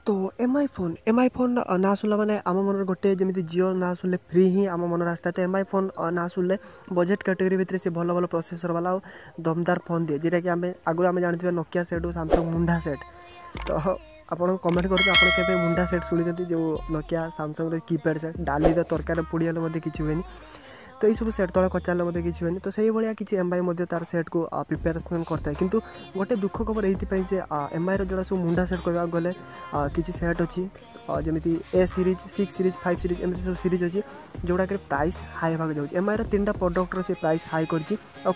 तो MI phone ना शुणला मैंने आम मन गोटे जमी जिओ ना शुणले फ्री ही आम मन आसता तो एमआई फोन ना शुणले बजेट कैटेगरी भितर से भल भल प्रोसेसर वाला और दमदार फोन दिए जोटा कि आम आगुरी आम जानते नोकिया सेट और सैमसंग मुंडा सेट। तो आपन कमेंट करते आपड़ मुंडा सेट शुणी जो नोकिया सैमसंग कीपैड सेट डाली तरकार पोड़ियाले किसी हुए तो यही सब सेट तले कचारे मतलब किसी हुए तो से भाया किसी एमआई तार सेट को प्रिपेरेसन करता है किंतु गोटे दुख खबर ये एमआई रो जो सब मुंडा सेट कहवाक गले किसी सेट अच्छी जमी ए सीरीज 6 सीरीज 5 सीरीज एमती सब सीरीज अच्छी जोड़ा कि प्राइस हाई होगा जाऊँगी एमआई रो 3टा प्रोडक्टर से प्राइस हाई कर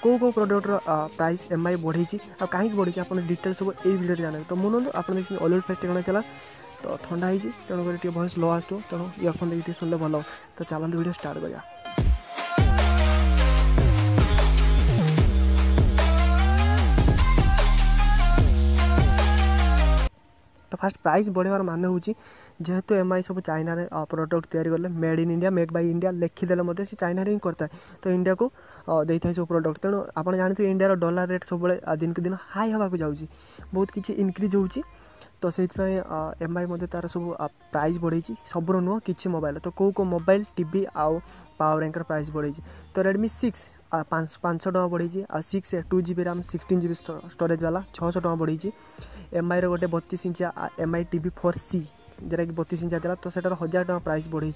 कौ प्रोडक्टर प्राइस एमआई बढ़ी कहीं बढ़ी आप डिटेल सब ये वीडियो जाना तो मुझे आप ऑलरेडी फेस्ट टेक्ना चला तो ठंडा है तेणुक वॉइस लो आसो तेणु इयरफोन देखिए शुणिले भल तो चलते वीडियो स्टार्ट करा। तो फास्ट प्राइस बढ़ियार मान हूँ जेहेतु एमआई सब चाइना रे प्रोडक्ट तैयारी कले made in India make by India लिखिदेले से चाइना रे ही करता है तो इंडिया को देता है सब प्रोडक्ट तेणु आप जानते इंडिया डॉलर रेट सब दिन को दिन हाई होगा जाऊँगी बहुत किसी इनक्रिज होची तो से एमआई तार सब प्राइस बढ़ी सबूर नुह कि मोबाइल तो कौ मोबाइल टीवी आउ पावर बैंकर प्राइस बढ़ी तो रेडमी 6 500 टका बढ़ी आ 6 2GB रैम 16GB स्टोरेज वाला 600 टका बढ़ी एमआई गोटे 32 इंचिया एमआई टीवी 4C जोटा कि 32 इंचिया था तो सेटार 1000 टका प्राइस बढ़ी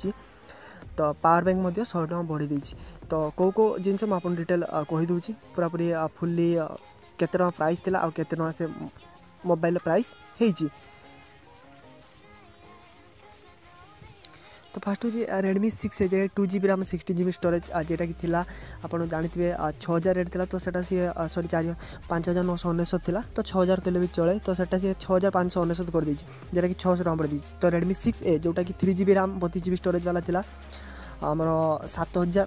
तो पावर बैंक 100 टका बढ़ी देती तो कौ जिनस मुझे डिटेल कहीदे पूरापूरी फुल्ली केते टका प्राइस थिला आ केते टका से मोबाइल प्राइस है। तो फास्ट हूँ रेडमी 6 है 2GB रैम 16GB स्टोरेज जेटा कि थिला आपन जानते 6000 रेट थिला तो सेटा सी सॉरी 5999 थिला तो 6000 कले भी चले तो सेटा सी 6599 कर दी जेटा कि 600 टका बढ़ दी तो रेडमी 6A जोटा कि 3GB रैम 32GB स्टोरेज वाला थिला आमर 7000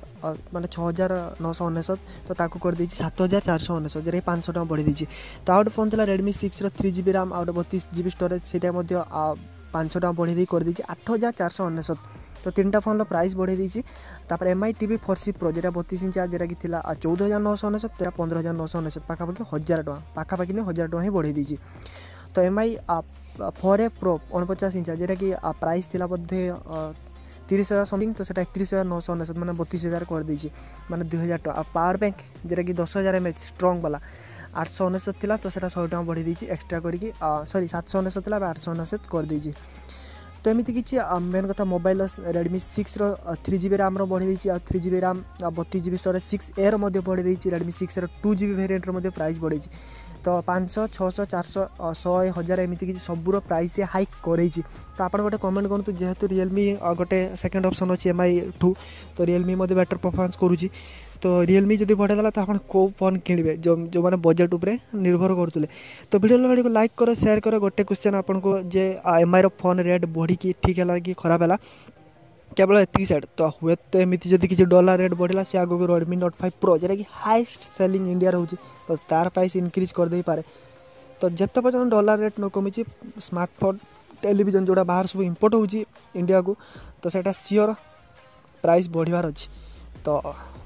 माने 6999 तो ताकू कर दी 7499 जेटा 500 टका बढ़ी दी तो आउट फोन थिला रेडमी 6 रो 3GB RAM out 32GB storage सेटा 500 टका बढ़ी दी कर दी 8499 तो 3टा फोन प्राइस बढ़ी दी तापर एमआई टीवी 4C प्रो जेटा 32 इंचिया जेटा कि 14999 तेरा 15999 पाखापाखि 1000 टका पाखापाखि 1000 टका ही बढ़ी दी तो एमआई 4A प्रो 49 इंचिया जेटा कि प्राइस थिला बोधे 30,000 समथिंग तो 31,999 मैंने 32,000 कर दी मैंने 2000 टका पावर बैंक जेटा कि 10,000 mAh स्ट्रंग वाला 899 थिला तो 100 टका बढ़ी दी एक्सट्रा करके सॉरी 799 थिला 899 कर दी तो एमती किसी मेन कथा मोबाइल रेडमी 6 रो 3GB रैम बढ़ी दी 3GB RAM 32GB storage 6A रो बढ़ी दी रेडमी 6 रो 2GB वेरिएंट रो प्राइस बढ़ी तो 500 600 400 100 1000 एमती किसी सबूर प्राइस हाइक कर तो आप गोटे कमेंट करूँ जेहेतु रियलमी गोटे सेकेंड ऑप्शन अच्छी एमआई 2 तो रियलमी बेटर परफॉर्मेंस करुँची तो रियलमी जब बढ़ेदेला तो आप कौ फोन किणवे जो मैंने बजेट उपरे निर्भर करुले तो वीडियो को लाइक कर शेयर कर गोटे क्वेश्चन आपको जे एमआई रो फोन रेट बढ़ी ठीक है कि खराब है केवल एति सेट तो हुए तो एमती जब किसी डॉलर रेट बढ़ला से आगे रेडमी नोट 5 प्रो जेटा कि हाईएस्ट सेलिंग इंडिया रोचे तो तार प्राइस इनक्रीज कर दे पारे तो जिते पर्यटन डॉलर रेट न कमी स्मार्टफोन टेलीविजन जोड़ा बाहर सब इंपोर्ट हो इंडिया को तो सेटा सियोर प्राइस बढ़ियार अच्छी तो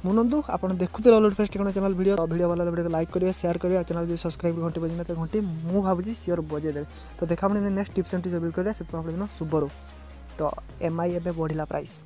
मुनंदु आप देखुते ऑलरेडी फेस्ट टेक्ना चैनल वीडियो भल वीडियो लाइक करेंगे शेयर करेंगे चैनल जो सब्सक्राइब घंटे बजना तो घंटे मुझे भावी सियोर बजे देवे तो देखा next tips and tips video करेंगे शुभ रो तो एमआई एवं बढ़ला प्राइस।